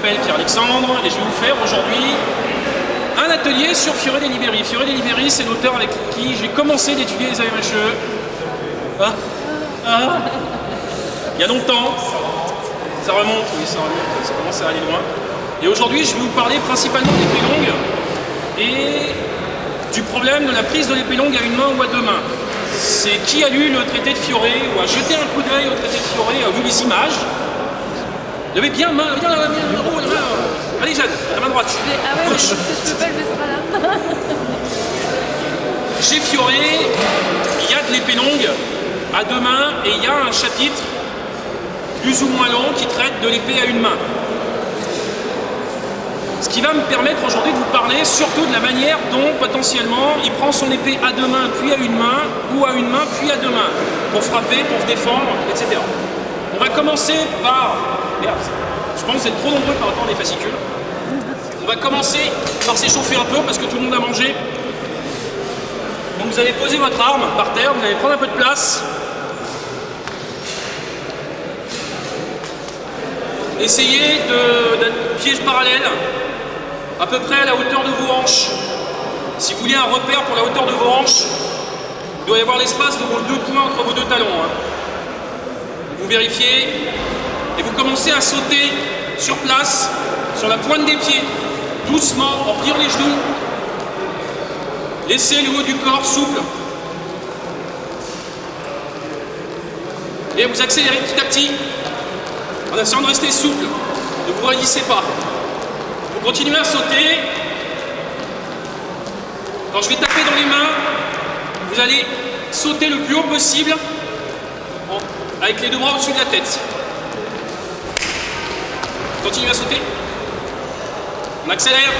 m'appelle Pierre-Alexandre et je vais vous faire aujourd'hui un atelier sur Fiore De Liberi. Fiore De Liberi, c'est l'auteur avec qui j'ai commencé d'étudier les AMHE. Il y a longtemps, ça remonte, oui, ça remonte, ça commence à aller loin. Et aujourd'hui, je vais vous parler principalement d'épée longue et du problème de la prise de l'épée longue à une main ou à deux mains. C'est qui a lu le traité de Fiore ou a jeté un coup d'œil au traité de Fiore et a vu les images. Levez bien la main, allez Jeanne, la main droite. Ah ouais, gauche. je peux pas lever ce bras-là. Chez Fiore, il y a de l'épée longue à deux mains et il y a un chapitre plus ou moins long qui traite de l'épée à une main. Ce qui va me permettre aujourd'hui de vous parler surtout de la manière dont potentiellement il prend son épée à deux mains puis à une main ou à une main puis à deux mains pour frapper, pour se défendre, etc. On va commencer par... Merde, je pense que vous êtes trop nombreux par rapport à des fascicules. On va commencer par s'échauffer un peu parce que tout le monde a mangé. Donc vous allez poser votre arme par terre, vous allez prendre un peu de place. Essayez d'être pieds parallèles, à peu près à la hauteur de vos hanches. Si vous voulez un repère pour la hauteur de vos hanches, il doit y avoir l'espace de vos deux points entre vos deux talons. Vous vérifiez et vous commencez à sauter sur place, sur la pointe des pieds, doucement, en pliant les genoux. Laissez le haut du corps souple. Et vous accélérez petit à petit, en essayant de rester souple, ne vous raidissez pas. Vous continuez à sauter. Quand je vais taper dans les mains, vous allez sauter le plus haut possible avec les deux bras au-dessus de la tête. Continuez à sauter. On accélère.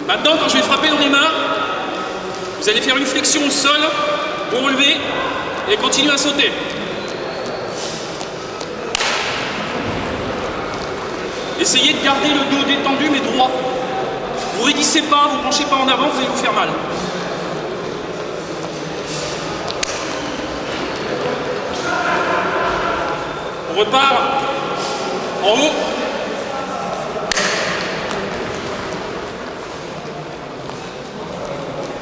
Maintenant, quand je vais frapper dans les mains, vous allez faire une flexion au sol pour relever et continuer à sauter. Essayez de garder le dos détendu mais droit. Vous raidissez pas, vous penchez pas en avant, vous allez vous faire mal. On repart en haut.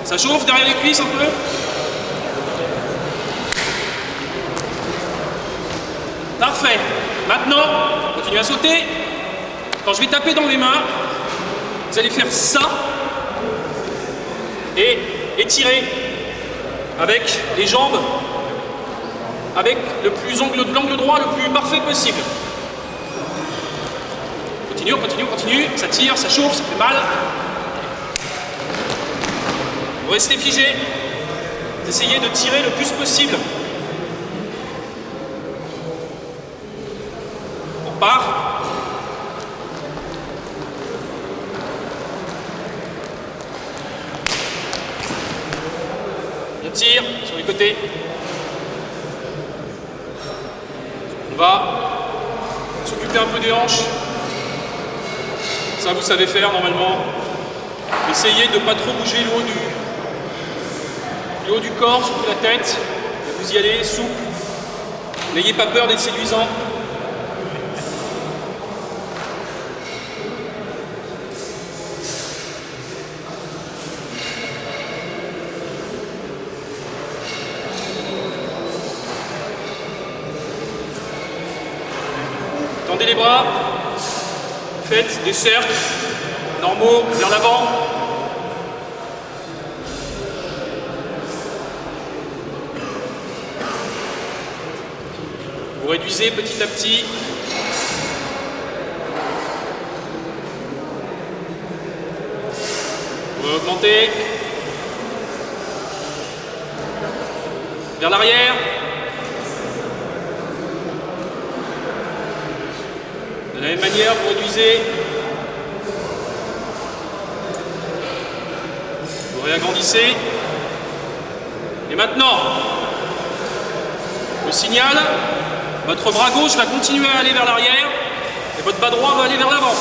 Ça chauffe derrière les cuisses un peu. Parfait. Maintenant, continuez à sauter. Quand je vais taper dans les mains, vous allez faire ça et étirer avec les jambes, avec l'angle droit le plus parfait possible. Continue, on continue, on continue. Ça tire, ça chauffe, ça fait mal. Vous restez figé. Vous essayez de tirer le plus possible. On part. On tire sur les côtés. On va s'occuper un peu des hanches. Ça, vous savez faire normalement. Essayez de ne pas trop bouger le haut du corps, surtout la tête. Et vous y allez, souple. N'ayez pas peur d'être séduisant. Tendez les bras, faites des cercles normaux vers l'avant. Vous réduisez petit à petit. Vous augmentez. Vers l'arrière. De la même manière, vous réduisez. Vous réagrandissez. Et maintenant, le signal, votre bras gauche va continuer à aller vers l'arrière et votre bras droit va aller vers l'avant.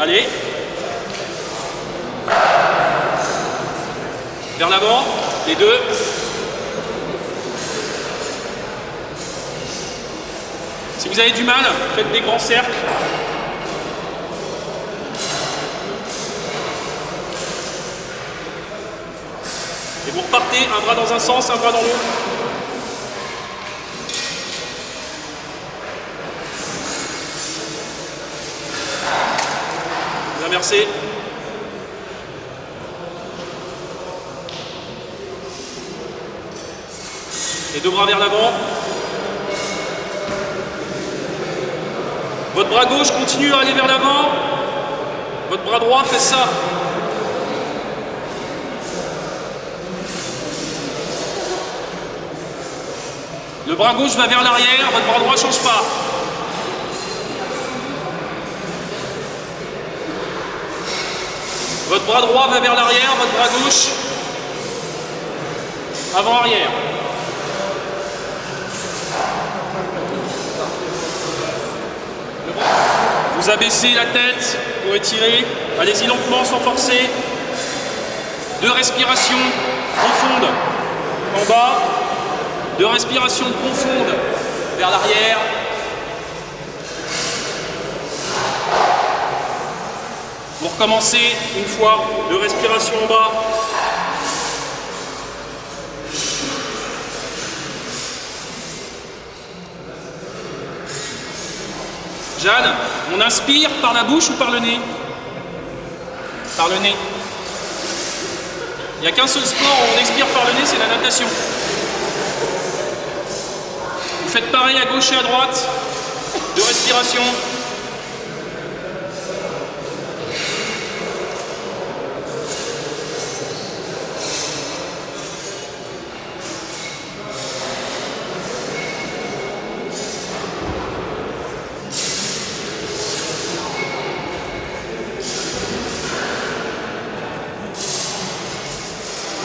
Allez. Vers l'avant, les deux. vous avez du mal, faites des grands cercles. Et vous repartez, un bras dans un sens, un bras dans l'autre. Vous inversez. Les deux bras vers l'avant. Votre bras gauche continue à aller vers l'avant. Votre bras droit fait ça. Le bras gauche va vers l'arrière, votre bras droit ne change pas. Votre bras droit va vers l'arrière, votre bras gauche avant-arrière. Vous abaissez la tête pour étirer. Allez-y lentement sans forcer. 2 respirations profondes en bas. 2 respirations profondes vers l'arrière. Vous recommencez une fois. 2 respirations en bas. Jeanne, on inspire par la bouche ou par le nez? Par le nez. Il n'y a qu'un seul sport où on expire par le nez, c'est la natation. Vous faites pareil à gauche et à droite. 2 respirations.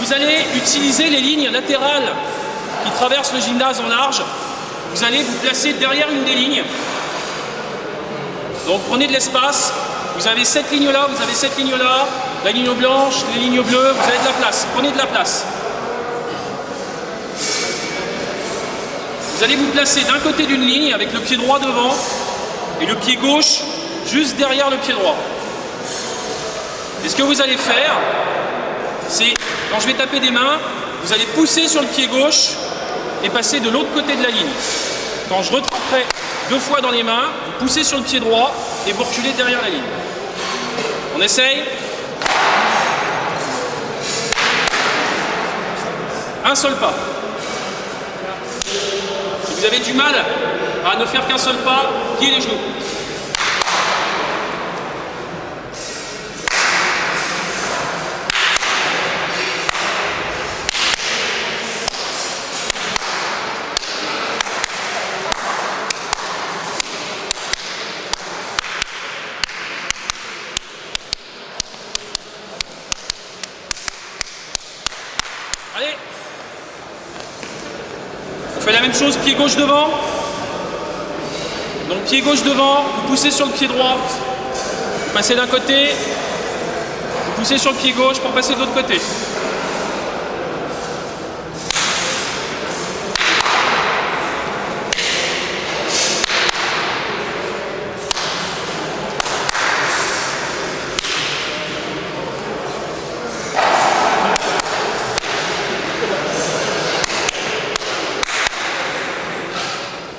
Vous allez utiliser les lignes latérales qui traversent le gymnase en large. Vous allez vous placer derrière une des lignes. Donc prenez de l'espace. Vous avez cette ligne là, vous avez cette ligne là, la ligne blanche, les lignes bleues, vous avez de la place. Prenez de la place. Vous allez vous placer d'un côté d'une ligne avec le pied droit devant et le pied gauche juste derrière le pied droit. Et ce que vous allez faire, c'est, quand je vais taper des mains, vous allez pousser sur le pied gauche et passer de l'autre côté de la ligne. Quand je retraperai 2 fois dans les mains, vous poussez sur le pied droit et vous reculez derrière la ligne. On essaye. Un seul pas. Si vous avez du mal à ne faire qu'un seul pas, pliez les genoux. Allez. On fait la même chose, pied gauche devant. Donc pied gauche devant, vous poussez sur le pied droit, vous passez d'un côté, vous poussez sur le pied gauche pour passer de l'autre côté.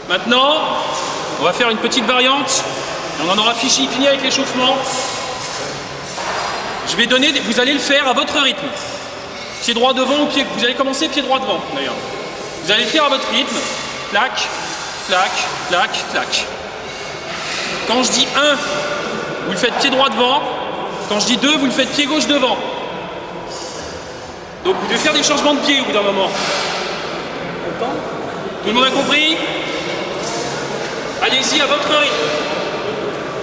Maintenant, on va faire une petite variante et on en aura fini avec l'échauffement. Je vais donner, vous allez le faire à votre rythme. Pied droit devant ou pied, vous allez commencer pied droit devant d'ailleurs. Vous allez le faire à votre rythme. Clac, clac, clac, clac. Quand je dis 1, vous le faites pied droit devant. Quand je dis 2, vous le faites pied gauche devant. Donc vous devez faire des changements de pied au bout d'un moment. Tout le monde a compris? Allez-y à votre rythme.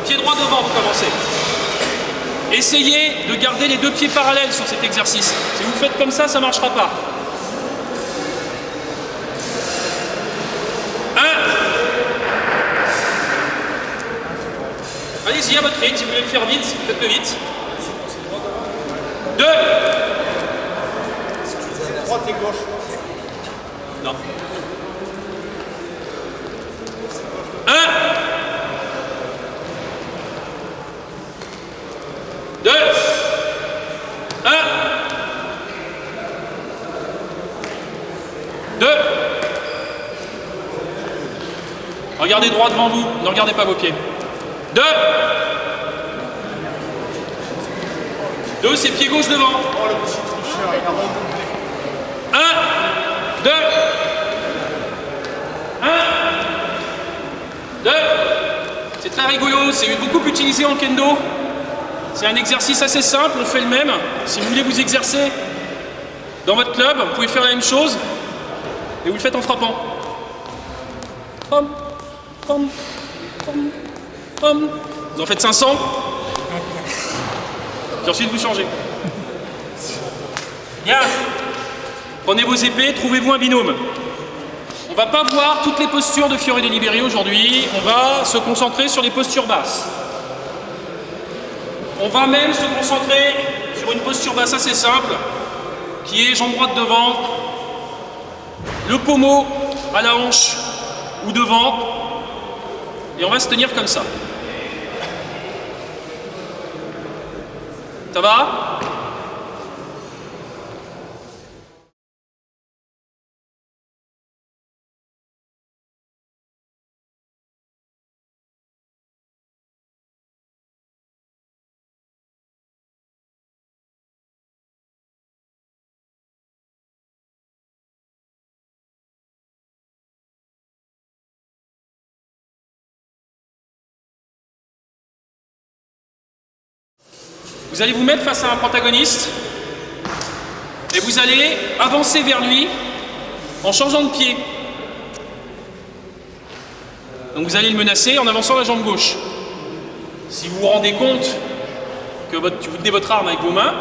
Pied droit devant, vous commencez. Essayez de garder les 2 pieds parallèles sur cet exercice. Si vous faites comme ça ne marchera pas. 1. Allez-y à votre rythme. Si vous voulez le faire vite, faites-le vite. 2. Droite et gauche. Non. 1. Regardez droit devant vous, ne regardez pas vos pieds. 2. 2, c'est pied gauche devant. 1, 2. 1, 2. C'est très rigolo, c'est beaucoup utilisé en kendo. C'est un exercice assez simple, on fait le même. Si vous voulez vous exercer dans votre club, vous pouvez faire la même chose et vous le faites en frappant. Pom, pom, pom, pom. Vous en faites 500. Puis ensuite vous changez. Bien. Prenez vos épées, trouvez-vous un binôme. On ne va pas voir toutes les postures de Fiore De Liberi aujourd'hui, on va se concentrer sur les postures basses. On va même se concentrer sur une posture basse assez simple, qui est jambe droite devant, le pommeau à la hanche ou devant, et on va se tenir comme ça. Ça va ? Vous allez vous mettre face à un protagoniste et vous allez avancer vers lui en changeant de pied. Donc vous allez le menacer en avançant la jambe gauche. Si vous vous rendez compte que vous tenez votre arme avec vos mains,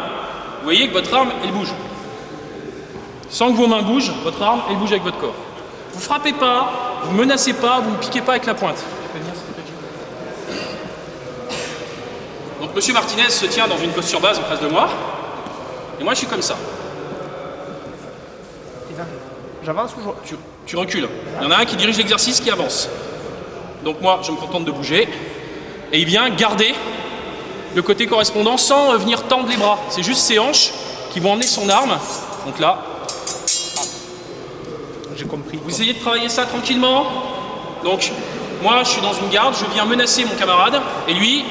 vous voyez que votre arme, elle bouge. Sans que vos mains bougent, votre arme, elle bouge avec votre corps. Vous frappez pas, vous menacez pas, vous ne piquez pas avec la pointe. Donc Monsieur Martinez se tient dans une posture basse en face de moi, et moi je suis comme ça. J'avance ou tu recules. Il y en a un qui dirige l'exercice qui avance. Donc moi je me contente de bouger, et il vient garder le côté correspondant sans venir tendre les bras. C'est juste ses hanches qui vont emmener son arme. Donc là, j'ai compris. Vous essayez de travailler ça tranquillement. Donc moi je suis dans une garde, je viens menacer mon camarade, et lui,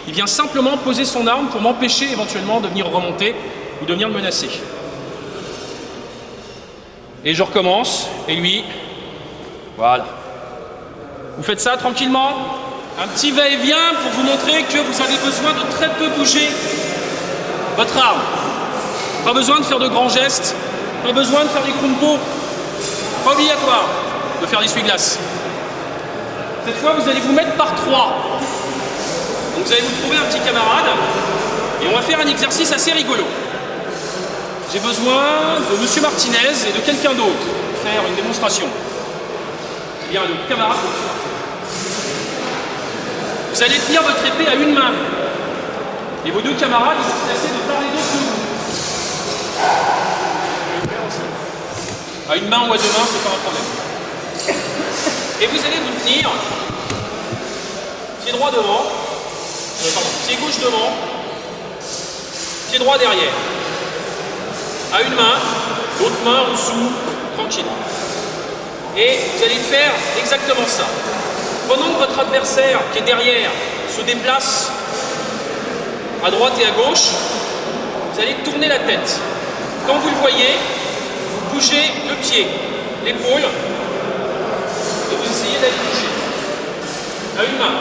il vient simplement poser son arme pour m'empêcher éventuellement de venir remonter ou de venir me menacer. Et je recommence, et lui, voilà. Vous faites ça tranquillement. Un petit va-et-vient pour vous montrer que vous avez besoin de très peu bouger votre arme. Pas besoin de faire de grands gestes, pas besoin de faire des crumpo. Pas obligatoire de faire l'essuie-glace. Cette fois, vous allez vous mettre par 3. Donc vous allez vous trouver un petit camarade et on va faire un exercice assez rigolo. J'ai besoin de Monsieur Martinez et de quelqu'un d'autre pour faire une démonstration. Eh bien, le camarade. Vous allez tenir votre épée à une main. Et vos deux camarades vont se placer de part et d'autre de vous. À une main ou à deux mains, c'est pas un problème. Et vous allez vous tenir pied droit devant. Pied gauche devant, pied droit derrière. À une main, l'autre main en dessous, tranquille. Et vous allez faire exactement ça. Pendant que votre adversaire qui est derrière se déplace à droite et à gauche, vous allez tourner la tête. Quand vous le voyez, vous bougez le pied, l'épaule, et vous essayez d'aller bouger. À une main.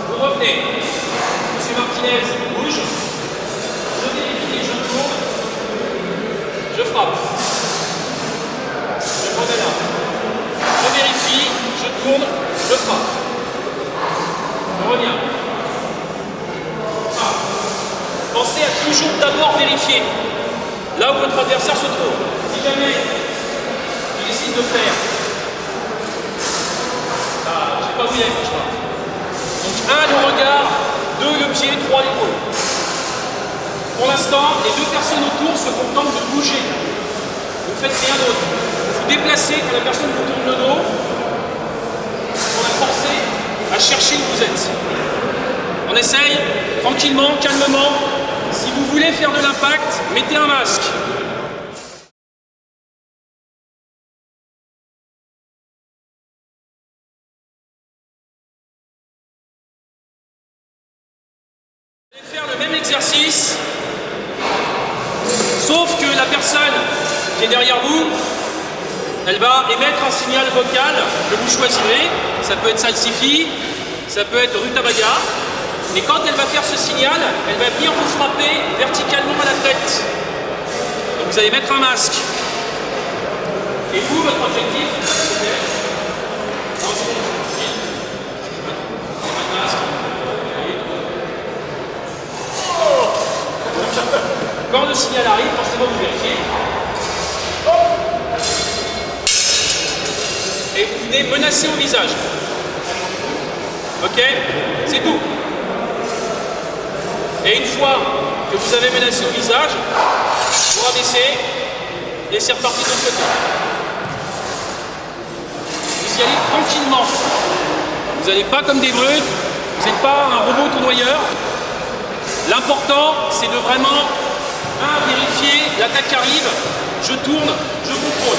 Vous revenez. Monsieur Martinez bouge. Je vérifie, je tourne. Je frappe. Je remets là. Je vérifie, je tourne, je frappe. Je reviens. Ah. Pensez à toujours d'abord vérifier là où votre adversaire se trouve. Si jamais il décide de faire, je ne sais pas où il est, je frappe. Donc 1, le regard, 2, le pied, 3, l'épaule. Pour l'instant, les deux personnes autour se contentent de bouger. Vous ne faites rien d'autre. Vous vous déplacez quand la personne vous tourne le dos pour la forcer à chercher où vous êtes. On essaye tranquillement, calmement. Si vous voulez faire de l'impact, mettez un masque. même exercice, sauf que la personne qui est derrière vous, elle va émettre un signal vocal que vous choisirez. Ça peut être salsifis, ça peut être rutabaga. Et quand elle va faire ce signal, elle va venir vous frapper verticalement à la tête. Donc vous allez mettre un masque. Et vous, votre objectif, c'est quand le signal arrive, forcément vous vérifiez. Et vous venez menacer au visage. Ok? C'est tout. Et une fois que vous avez menacé au visage, vous rabaissez et c'est reparti de l'autre côté. Vous y allez tranquillement. Vous n'allez pas comme des brutes, vous n'êtes pas un robot tournoyeur. L'important, c'est de vraiment vérifier l'attaque qui arrive, je tourne, je contrôle.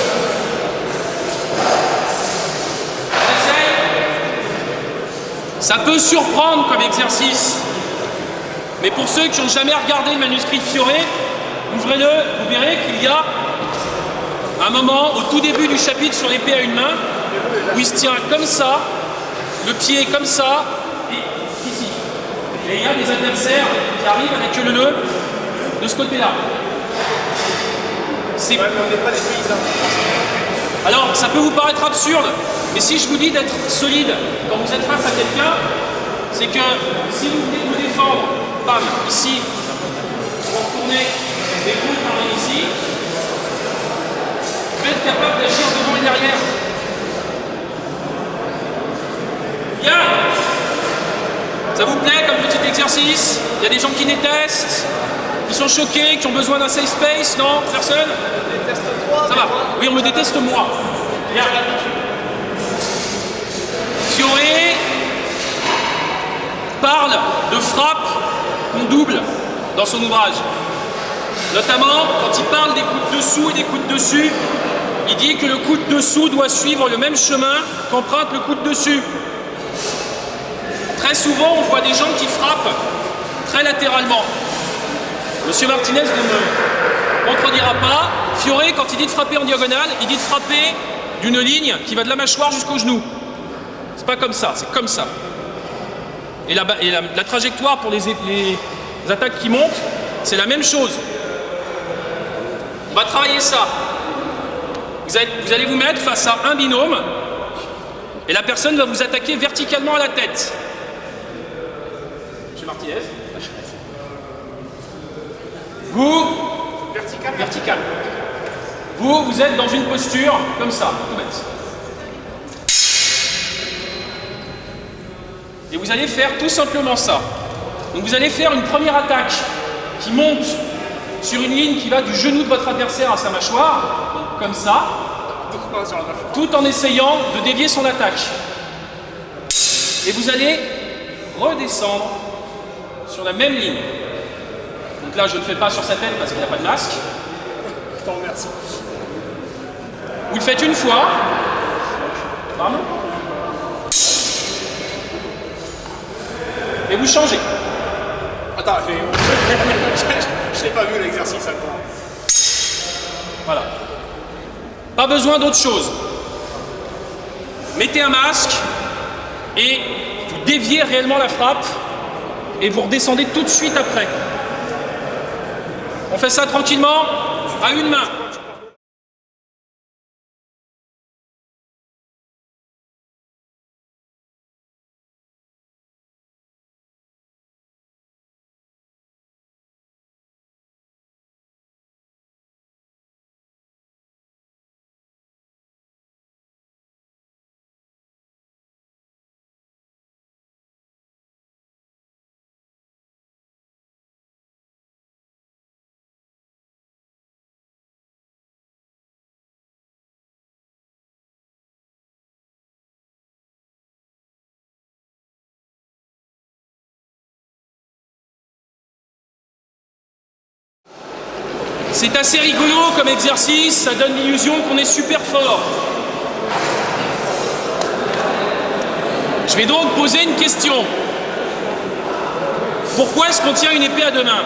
Ça peut surprendre comme exercice, mais pour ceux qui n'ont jamais regardé le manuscrit Fioré, ouvrez-le, vous verrez qu'il y a un moment au tout début du chapitre sur l'épée à une main où il se tient comme ça, le pied comme ça, et ici. Et il y a des adversaires qui arrivent avec le nœud de ce côté-là. Ouais, mais on n'est pas des paysans. Alors, ça peut vous paraître absurde, mais si je vous dis d'être solide quand vous êtes face à quelqu'un, c'est que si vous venez de vous défendre, bam, ici, vous retournez et vous parlez ici, vous êtes capable d'agir devant et derrière. Bien. Ça vous plaît comme petit exercice? Il y a des gens qui détestent, qui sont choqués, qui ont besoin d'un safe space, non? Personne? Ça va. Oui, on me déteste moi. Bien. Fioré parle de frappe qu'on double dans son ouvrage. Notamment, quand il parle des coups de dessous et des coups de dessus, il dit que le coup de dessous doit suivre le même chemin qu'emprunte le coup de dessus. Très souvent, on voit des gens qui frappent très latéralement. Monsieur Martinez ne me contredira pas. Fioré, quand il dit de frapper en diagonale, il dit de frapper d'une ligne qui va de la mâchoire jusqu'au genou. C'est pas comme ça, c'est comme ça. Et la trajectoire pour les attaques qui montent, c'est la même chose. On va travailler ça. Vous allez vous mettre face à un binôme et la personne va vous attaquer verticalement à la tête. Monsieur Martinez. Vous, vertical. Vous êtes dans une posture comme ça, tout bête. Et vous allez faire tout simplement ça. Donc vous allez faire une première attaque qui monte sur une ligne qui va du genou de votre adversaire à sa mâchoire, donc comme ça, tout en essayant de dévier son attaque. Et vous allez redescendre sur la même ligne. Donc là, je ne le fais pas sur sa tête parce qu'il n'y a pas de masque. Je t'en remercie. Vous le faites une fois. Pardon. Et vous changez. Attends, je n'ai pas vu l'exercice encore. Voilà. Pas besoin d'autre chose. Mettez un masque et vous déviez réellement la frappe et vous redescendez tout de suite après. On fait ça tranquillement, à une main. C'est assez rigolo comme exercice, ça donne l'illusion qu'on est super fort. Je vais donc poser une question. Pourquoi est-ce qu'on tient une épée à deux mains?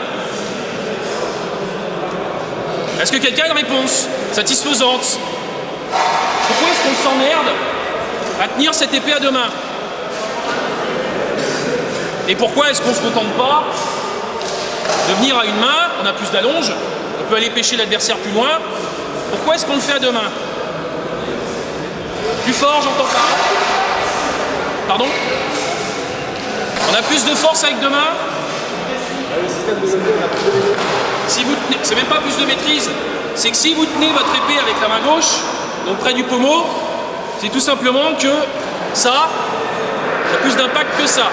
Est-ce que quelqu'un a une réponse satisfaisante? Pourquoi est-ce qu'on s'emmerde à tenir cette épée à deux mains? Et pourquoi est-ce qu'on ne se contente pas de venir à une main? On a plus d'allonge, on peut aller pêcher l'adversaire plus loin. Pourquoi est-ce qu'on le fait à deux mains? Plus fort, j'entends pas. Pardon? On a plus de force avec deux mains? Si vous tenez, c'est même pas plus de maîtrise, c'est que si vous tenez votre épée avec la main gauche, donc près du pommeau, c'est tout simplement que ça a plus d'impact que ça.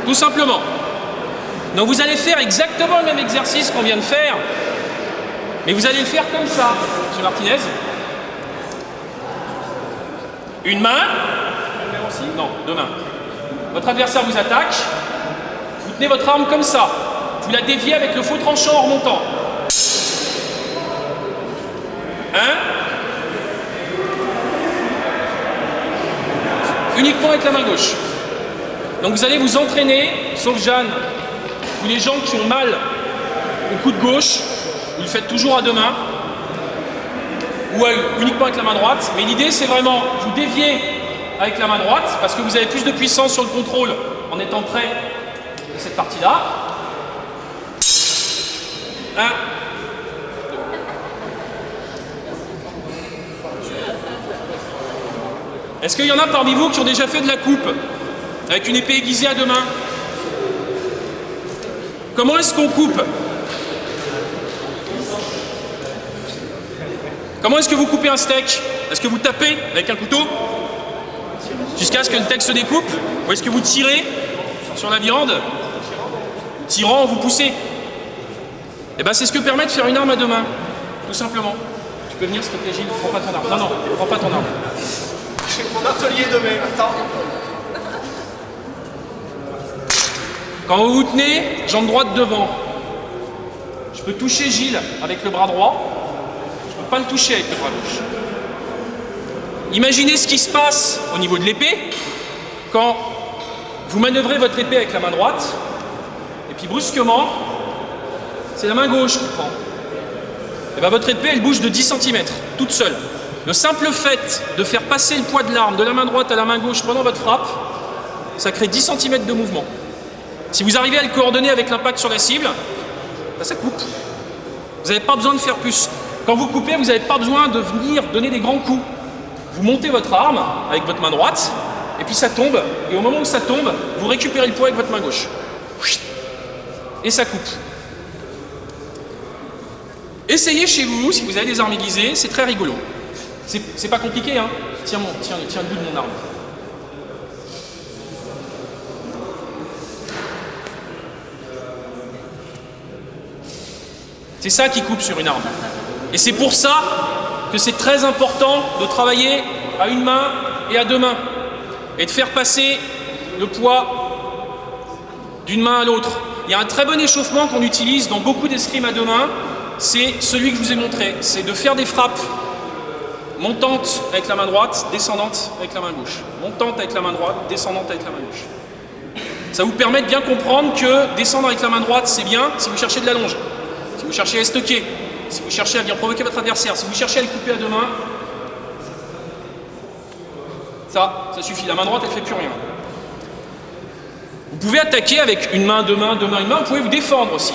Tout simplement. Donc vous allez faire exactement le même exercice qu'on vient de faire, mais vous allez le faire comme ça, M. Martinez. Une main. Non, deux mains. Votre adversaire vous attaque, vous tenez votre arme comme ça. Vous la déviez avec le faux tranchant en remontant. Uniquement avec la main gauche. Donc vous allez vous entraîner, sauf Jeanne, ou les gens qui ont mal au coup de gauche, vous le faites toujours à deux mains, ou uniquement avec la main droite. Mais l'idée c'est vraiment vous dévier avec la main droite, parce que vous avez plus de puissance sur le contrôle en étant près de cette partie-là. 1, 2. Est-ce qu'il y en a parmi vous qui ont déjà fait de la coupe avec une épée aiguisée à deux mains? Comment est-ce qu'on coupe? Comment est-ce que vous coupez un steak? Est-ce que vous tapez avec un couteau jusqu'à ce que le steak se découpe? Ou est-ce que vous tirez sur la viande? Tirant, vous poussez. Et bien c'est ce que permet de faire une arme à deux mains, tout simplement. Tu peux venir s'il te plaît Gilles, prends pas ton arme. Non, non, prends pas ton arme. J'ai mon atelier demain, attends. Quand vous vous tenez, jambe droite devant, je peux toucher Gilles avec le bras droit, je ne peux pas le toucher avec le bras gauche. Imaginez ce qui se passe au niveau de l'épée quand vous manœuvrez votre épée avec la main droite, et puis brusquement, c'est la main gauche qui prend. Et bien votre épée, elle bouge de 10 cm, toute seule. Le simple fait de faire passer le poids de l'arme de la main droite à la main gauche pendant votre frappe, ça crée 10 cm de mouvement. Si vous arrivez à le coordonner avec l'impact sur la cible, ben ça coupe. Vous n'avez pas besoin de faire plus. Quand vous coupez, vous n'avez pas besoin de venir donner des grands coups. Vous montez votre arme avec votre main droite, et puis ça tombe. Et au moment où ça tombe, vous récupérez le poids avec votre main gauche. Et ça coupe. Essayez chez vous, si vous avez des armes aiguisées, c'est très rigolo. C'est pas compliqué, hein. Tiens le bout de mon arme. C'est ça qui coupe sur une arme. Et c'est pour ça que c'est très important de travailler à une main et à deux mains. Et de faire passer le poids d'une main à l'autre. Il y a un très bon échauffement qu'on utilise dans beaucoup d'escrimes à deux mains. C'est celui que je vous ai montré. C'est de faire des frappes montante avec la main droite, descendante avec la main gauche. Montante avec la main droite, descendante avec la main gauche. Ça vous permet de bien comprendre que descendre avec la main droite, c'est bien si vous cherchez de la longe, si vous cherchez à stocker, si vous cherchez à bien provoquer votre adversaire, si vous cherchez à le couper à deux mains, ça suffit. La main droite, elle ne fait plus rien. Vous pouvez attaquer avec une main, deux mains, une main. Vous pouvez vous défendre aussi.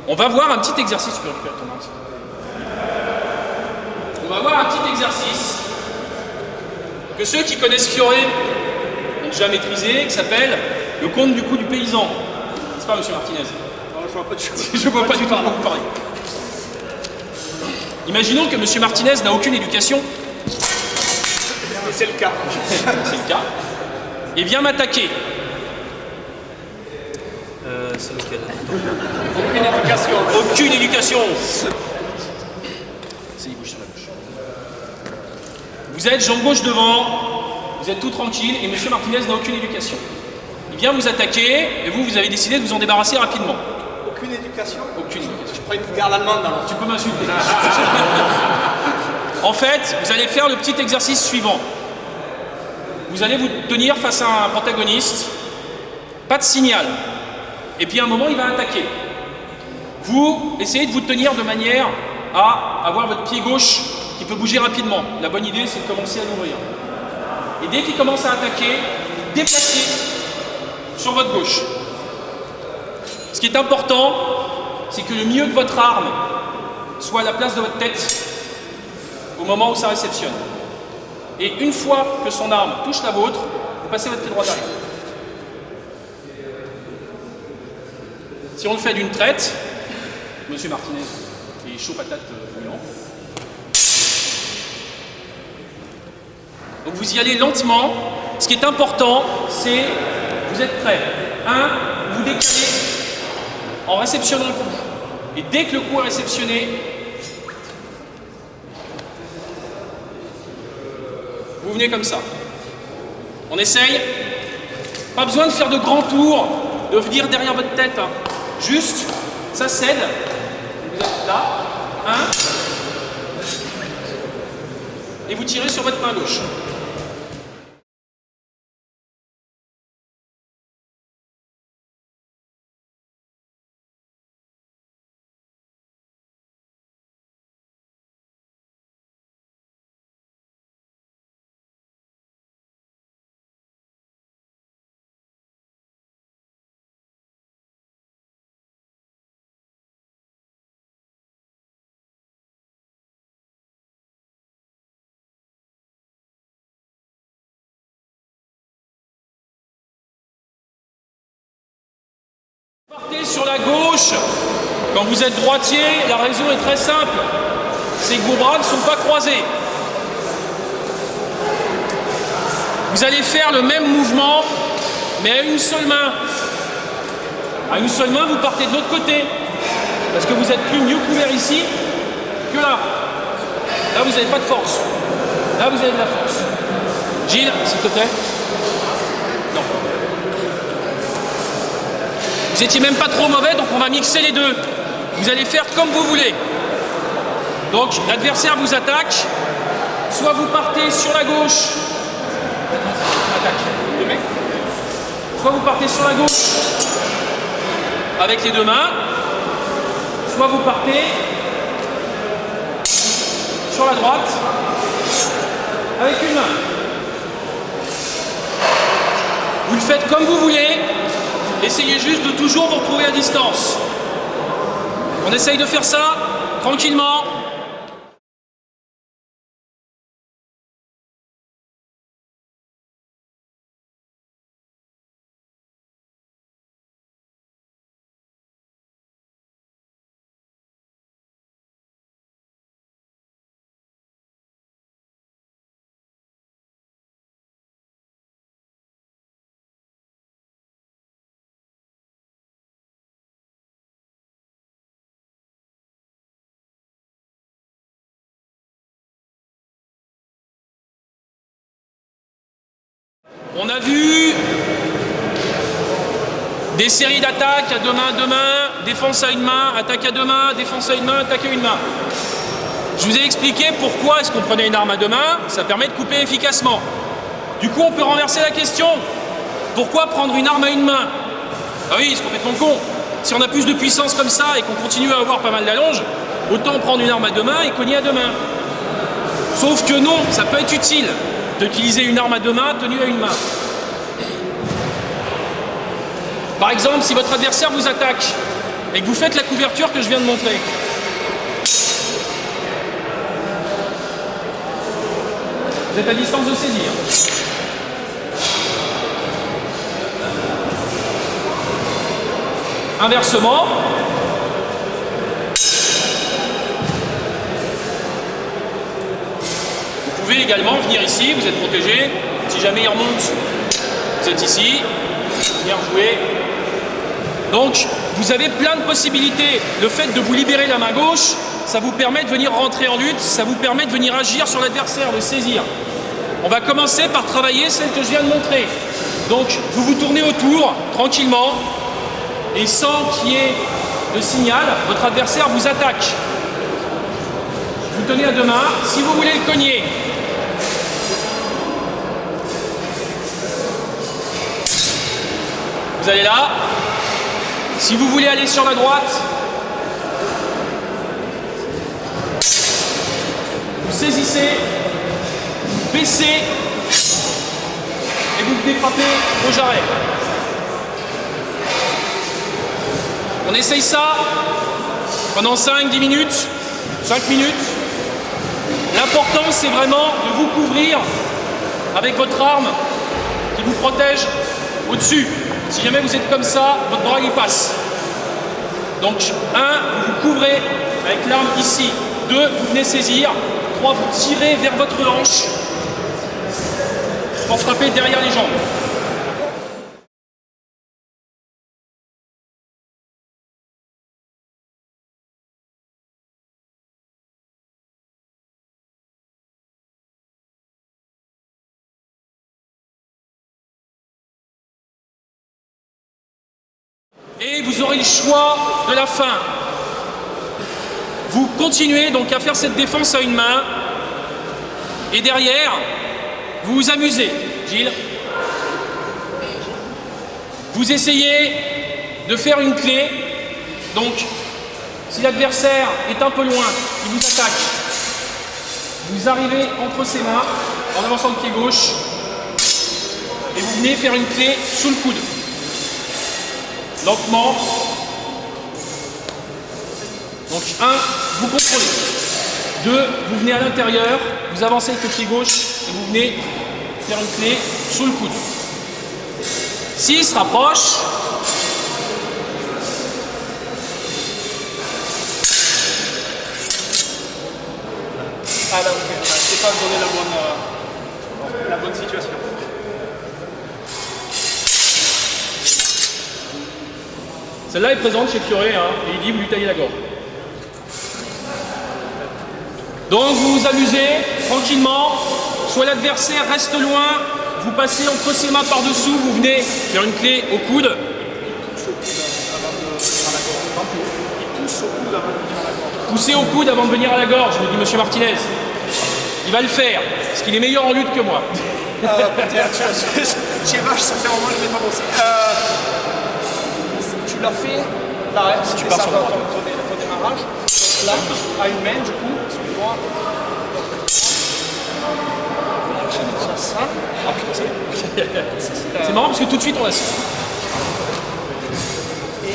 On va voir un petit exercice. Tu peux récupérer ton main. On va voir un petit exercice que ceux qui connaissent Fiore ont déjà maîtrisé, qui s'appelle le conte du coup du paysan. N'est-ce pas, monsieur Martinez? Non, je vois pas du tout. Je ne vois pas du tout beaucoup parler. Imaginons que monsieur Martinez n'a aucune éducation. C'est le cas. C'est le cas. Et vient m'attaquer. C'est lequel? Aucune éducation. Aucune éducation. Il bouge sur la gauche. Vous êtes jambe gauche devant, vous êtes tout tranquille, et monsieur Martinez n'a aucune éducation. Il vient vous attaquer, et vous avez décidé de vous en débarrasser rapidement. Aucune éducation? Aucune éducation. Je prends une garde allemande alors. Tu peux m'insulter. En fait, vous allez faire le petit exercice suivant. Vous allez vous tenir face à un protagoniste, Pas de signal. Et puis à un moment, il va attaquer. Vous essayez de vous tenir de manière à avoir votre pied gauche qui peut bouger rapidement. La bonne idée, c'est de commencer à l'ouvrir. Et dès qu'il commence à attaquer, déplacez sur votre gauche. Ce qui est important, c'est que le milieu de votre arme soit à la place de votre tête au moment où ça réceptionne. Et une fois que son arme touche la vôtre, vous passez votre pied droit derrière. Si on le fait d'une traite, Monsieur Martinez, il est chaud patate bouillant. Donc vous y allez lentement. Ce qui est important, c'est vous êtes prêt. Vous décalez en réceptionnant le coup. Et dès que le coup est réceptionné, vous venez comme ça. On essaye. Pas besoin de faire de grands tours, de venir derrière votre tête. Juste, ça cède. Vous êtes là. Et vous tirez sur votre main gauche. Partez sur la gauche. Quand vous êtes droitier, la raison est très simple. C'est que vos bras ne sont pas croisés. Vous allez faire le même mouvement, mais à une seule main. À une seule main, vous partez de l'autre côté. Parce que vous êtes plus mieux couvert ici que là. Là, vous n'avez pas de force. Là, vous avez de la force. Gilles, s'il te plaît. Non. Vous n'étiez même pas trop mauvais, donc on va mixer les deux. Vous allez faire comme vous voulez. Donc l'adversaire vous attaque, soit vous partez sur la gauche, soit vous partez sur la gauche avec les deux mains, soit vous partez sur la droite avec une main. Vous le faites comme vous voulez. Essayez juste de toujours vous retrouver à distance. On essaye de faire ça tranquillement. On a vu des séries d'attaques à deux mains, défense à une main, attaque à deux mains, défense à une main, attaque à une main. Je vous ai expliqué pourquoi est-ce qu'on prenait une arme à deux mains, ça permet de couper efficacement. Du coup, on peut renverser la question. Pourquoi prendre une arme à une main? Ah oui, c'est complètement con. Si on a plus de puissance comme ça et qu'on continue à avoir pas mal d'allonge, autant prendre une arme à deux mains et cogner à deux mains. Sauf que non, ça peut être utile d'utiliser une arme à deux mains tenue à une main. Par exemple, si votre adversaire vous attaque et que vous faites la couverture que je viens de montrer, vous êtes à distance de saisir. Inversement, vous pouvez également venir ici, vous êtes protégé. Si jamais il remonte, vous êtes ici, venir jouer. Donc, vous avez plein de possibilités. Le fait de vous libérer la main gauche, ça vous permet de venir rentrer en lutte, ça vous permet de venir agir sur l'adversaire, de saisir. On va commencer par travailler celle que je viens de montrer. Donc, vous vous tournez autour, tranquillement, et sans qu'il y ait de signal, votre adversaire vous attaque. Vous tenez à deux mains. Si vous voulez le cogner, Vous allez là. Si vous voulez aller sur la droite, vous saisissez, vous baissez et vous venez frapper au jarret. On essaye ça pendant 5-10 minutes, 5 minutes. L'important, c'est vraiment de vous couvrir avec votre arme qui vous protège au-dessus. Si jamais vous êtes comme ça, votre bras il passe. Donc 1, vous vous couvrez avec l'arme ici. 2, vous venez saisir. 3, vous tirez vers votre hanche pour frapper derrière les jambes. Et vous aurez le choix de la fin. Vous continuez donc à faire cette défense à une main. Et derrière, vous vous amusez. Gilles, vous essayez de faire une clé. Donc, si l'adversaire est un peu loin, il vous attaque. Vous arrivez entre ses mains, en avançant le pied gauche. Et vous venez faire une clé sous le coude. Lentement. Donc 1, vous contrôlez. 2, vous venez à l'intérieur, vous avancez avec le pied gauche et vous venez faire une clé sous le coude. 6, rapproche. Ah là, ok. Je sais pas donner la bonne situation. Celle-là est présente chez Fioré, hein, et il dit vous lui taillez la gorge. Donc vous vous amusez tranquillement, soit l'adversaire reste loin, vous passez entre ses mains par-dessous, vous venez faire une clé au coude. Poussez au coude avant de venir à la gorge, me dit monsieur Martinez. Il va le faire, parce qu'il est meilleur en lutte que moi. Je sais pas, ça fait un moment que je ne l'ai pas bossé. Tu l'as fait là, c'était ça dans ton démarrage. Donc là, à une main, du coup, excuse-moi. Ça. Ah putain, c'est marrant parce que tout de suite on a ça. Et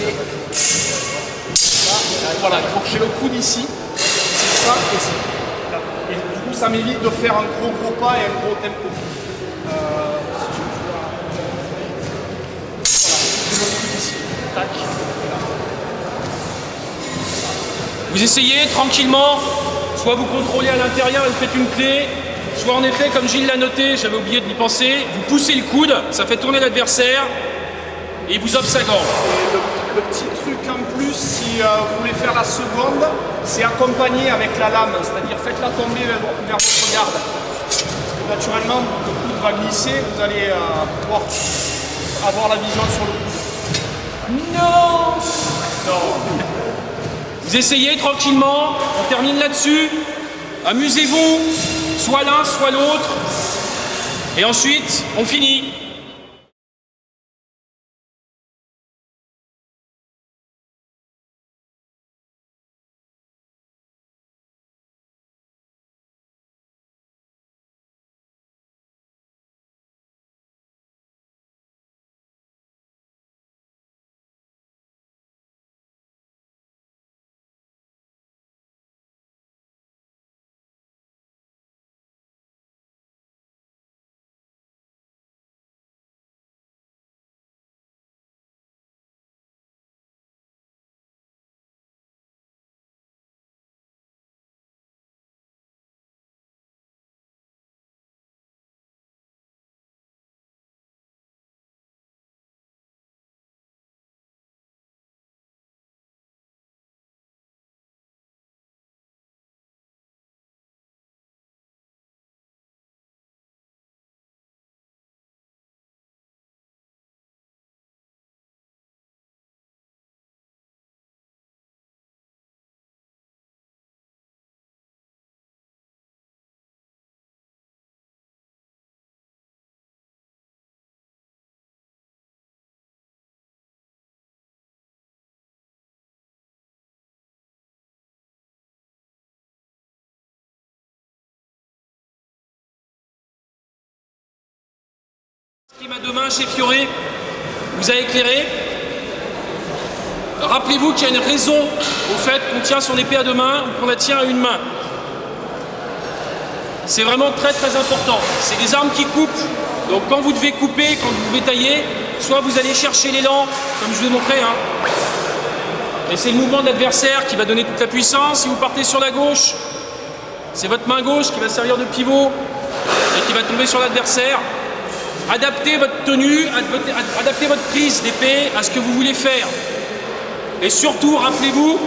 là, voilà, il faut que j'ai le coude ici. C'est ça et ça. Et du coup, ça m'évite de faire un gros pas et un gros tempo. Tac. Vous essayez tranquillement, soit vous contrôlez à l'intérieur et vous faites une clé, soit en effet, comme Gilles l'a noté, j'avais oublié de y penser, vous poussez le coude, ça fait tourner l'adversaire et il vous offre sa gorge. Et le petit truc en plus, si vous voulez faire la seconde, c'est accompagner avec la lame, c'est-à-dire faites-la tomber vers votre garde. Parce que naturellement, le coude va glisser, vous allez pouvoir avoir la vision sur le coude. Non. Vous essayez tranquillement, on termine là-dessus. Amusez-vous, soit l'un, soit l'autre. Et ensuite, on finit. Qui m'a demain chez Fioré vous a éclairé. Rappelez-vous qu'il y a une raison au fait qu'on tient son épée à deux mains ou qu'on la tient à une main. C'est vraiment très très important. C'est des armes qui coupent. Donc quand vous devez couper, quand vous devez tailler, soit vous allez chercher l'élan, comme je vous ai montré, hein. Et c'est le mouvement de l'adversaire qui va donner toute la puissance. Si vous partez sur la gauche, c'est votre main gauche qui va servir de pivot et qui va tomber sur l'adversaire. Adaptez votre tenue, adaptez votre prise d'épée à ce que vous voulez faire. Et surtout, rappelez-vous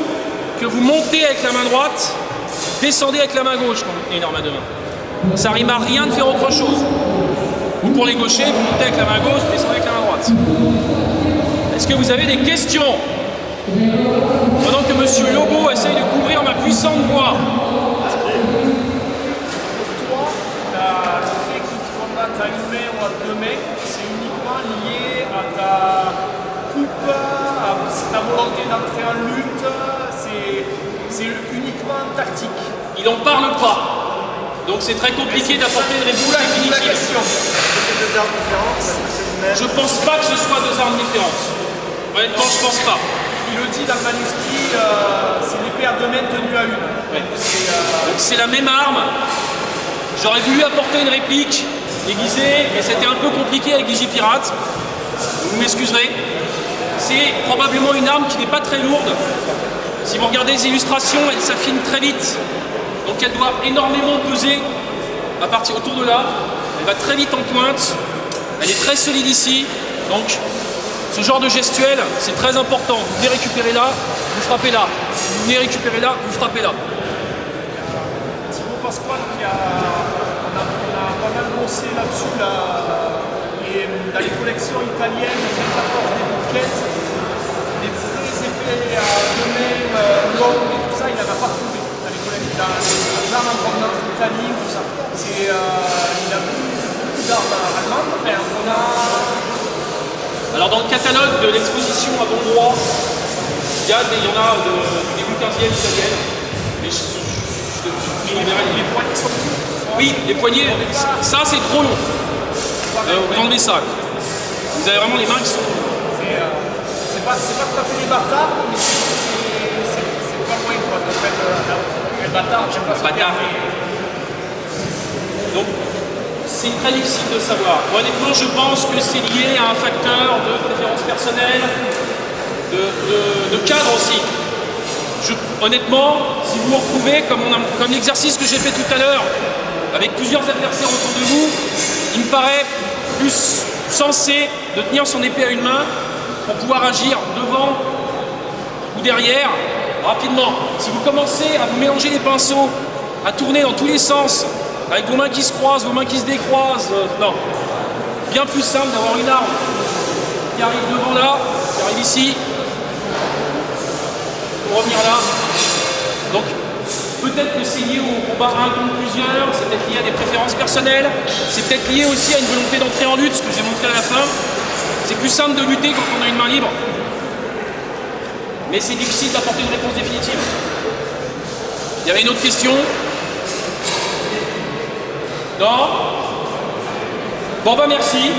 que vous montez avec la main droite, descendez avec la main gauche quand vous tenez une arme à deux mains. Ça rime à rien de faire autre chose. Ou pour les gauchers, vous montez avec la main gauche, descendez avec la main droite. Est-ce que vous avez des questions? Pendant que Monsieur Lobo essaye de couvrir ma puissante voix. À une main ou à deux mains, c'est uniquement lié à ta coupe, à ta volonté d'entrer en lutte, c'est uniquement tactique. Il n'en parle pas. Donc c'est très compliqué d'apporter une réponse définitive. C'est deux armes différentes, Je pense pas que ce soit deux armes différentes. Honnêtement, je pense pas. Il le dit dans le manuscrit, c'est l'épée à deux mains tenue à une. Ouais. Donc c'est la même arme. J'aurais voulu apporter une réplique aiguisée, mais c'était un peu compliqué avec les J-Pirates. Vous m'excuserez. C'est probablement une arme qui n'est pas très lourde. Si vous regardez les illustrations, elle s'affine très vite. Donc elle doit énormément peser à partir autour de là. Elle va très vite en pointe. Elle est très solide ici. Donc ce genre de gestuelle, c'est très important. Vous venez récupérer là, vous frappez là. Vous venez récupérer là, vous frappez là. Thibaut Pasquale, on a pas mal bossé là-dessus. Et dans les collections italiennes, 14 des bouquettes, des vraies épées à deux mains longues et tout ça, il n'en a pas trouvé dans les collections. Dans les armes en provenance d'Italie, tout ça. Il a beaucoup d'armes allemandes. Enfin, on a... Alors dans le catalogue de l'exposition à bon droit, il y en a du début 15e italienne. Mais les poignées sont courtes. oui, les poignets, ça c'est trop long. Vous enlevez ça. Vous avez vraiment les mains qui sont... C'est pas tout à fait des bâtards, mais c'est pas loin quoi. En fait, le bâtard, j'aime pas ça. Bâtard. Donc, c'est très difficile de savoir. Honnêtement, je pense que c'est lié à un facteur de préférence personnelle, de cadre aussi. Honnêtement, si vous me retrouvez comme l'exercice que j'ai fait tout à l'heure, avec plusieurs adversaires autour de vous, il me paraît plus sensé de tenir son épée à une main pour pouvoir agir devant ou derrière rapidement. Si vous commencez à vous mélanger les pinceaux, à tourner dans tous les sens, avec vos mains qui se croisent, vos mains qui se décroisent, non. Bien plus simple d'avoir une arme qui arrive devant là, qui arrive ici, pour revenir là. Donc, peut-être que c'est lié au combat 1 contre plusieurs, c'est peut-être lié à des préférences personnelles, c'est peut-être lié aussi à une volonté d'entrer en lutte, ce que j'ai montré à la fin. C'est plus simple de lutter quand on a une main libre. Mais c'est difficile d'apporter une réponse définitive. Il y avait une autre question? Non? Bon bah merci.